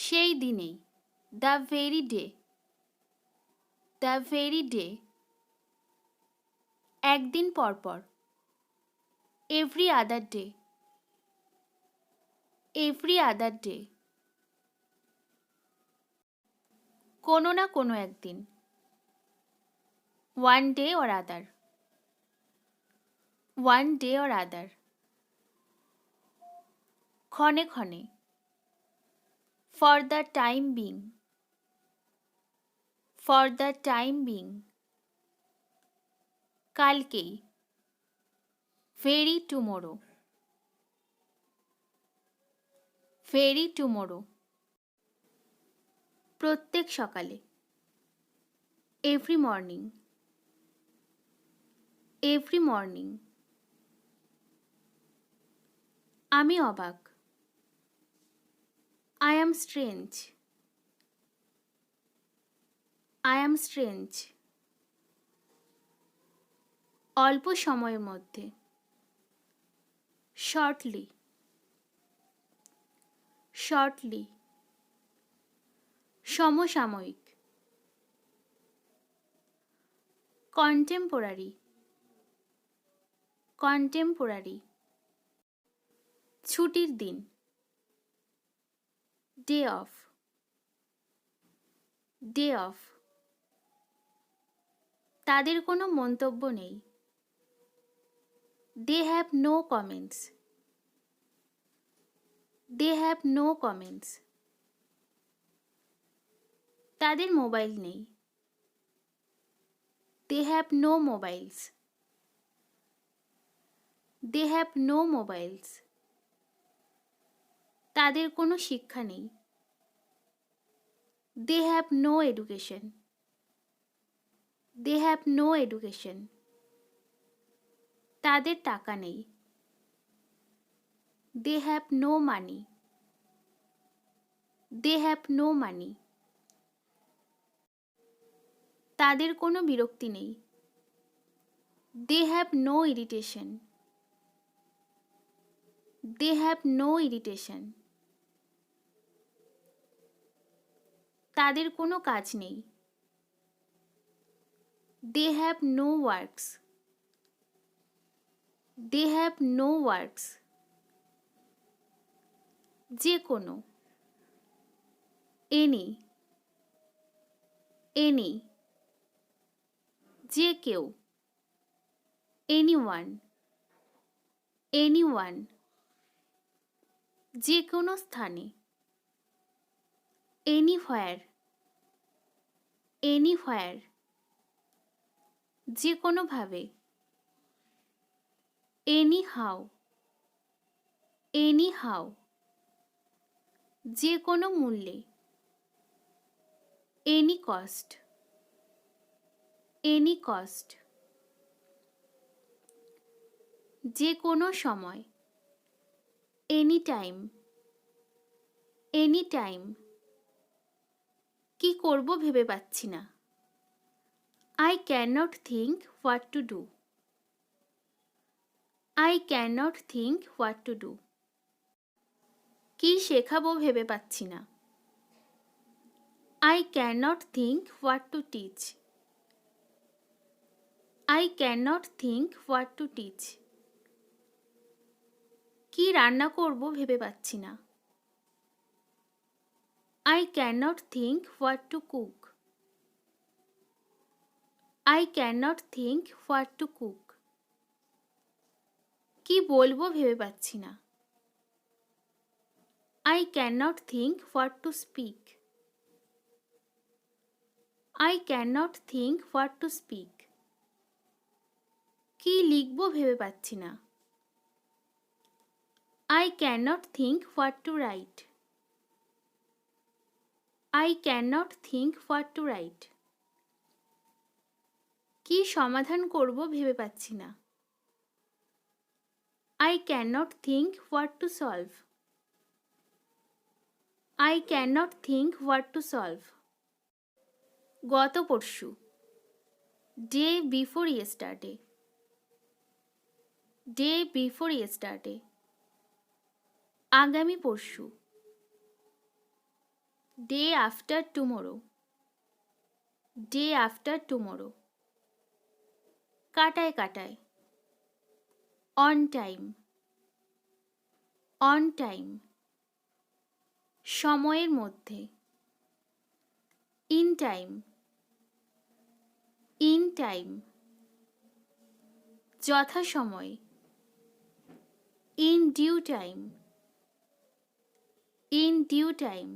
সেই দিনেই, the very day, the very day, একদিন পর পর, every other day, every other day, কোনো না কোনো একদিন, one day or other, one day or other, ক্ষণে ক্ষণে, for the time being, for the time being, কালকেই, ভেরি টুমোরো, ভেরি টুমোরো, প্রত্যেক সকালে, এভরি মর্নিং, এভরি মর্নিং, আমি অবাক, I am strange, I am strange, অল্প সময়ের মধ্যে, শর্টলি, শর্টলি, সমসাময়িক, কন্টেম্পোরারি, কন্টেম্পোরারি, ছুটির দিন, ডে অফ, ডে অফ, তাদের কোনো মন্তব্য নেই, they have no comments, they have no comments, তাদের মোবাইল নেই, they have no mobiles, they have no mobiles, তাদের কোনো শিক্ষা নেই, they have no education, they have no education, তাদের টাকা নেই, they have no money, they have no money, তাদের কোনো বিরক্তি নেই, they have no irritation, they have no irritation, তাদের কোনো কাজ নেই, they have no works, they have no works, যে কোনো, এনি, এনি, যে কেউ, এনিওয়ান, এনিওয়ান, যে কোনো স্থানে, এনিহোয়ার, এনিহোয়ার, যে কোনোভাবে, এনি হাউ, এনি হাউ, যে কোনো মূল্যে, এনি কস্ট, এনি কস্ট, যে কোনো সময়, এনি টাইম, এনি টাইম, কি করব ভেবে পাচ্ছি না, I can not think what to do, I can not think what to do, কি শেখাবো ভেবে পাচ্ছি না, I can not think what to teach, I can not think what to teach, কি রান্না করব ভেবে পাচ্ছি না, I can not think what to cook, I can not think what to cook, কি বলবো ভেবে পাচ্ছি না, I can not think what to speak, I can not think what to speak, কি লিখবো ভেবে পাচ্ছি না, I can not think what to right, I can not think what to right, কি সমাধান করব ভেবে পাচ্ছি না, I can not think what to solve, I can not think what to solve, গত পরশু, day before yesterday, day before yesterday, আগামী পরশু, Day after tomorrow. Day after tomorrow. কাটায় কাটায়। On time. On time. সময়ের মধ্যে। In time. In time. যথাসময়ে। In due time. In due time.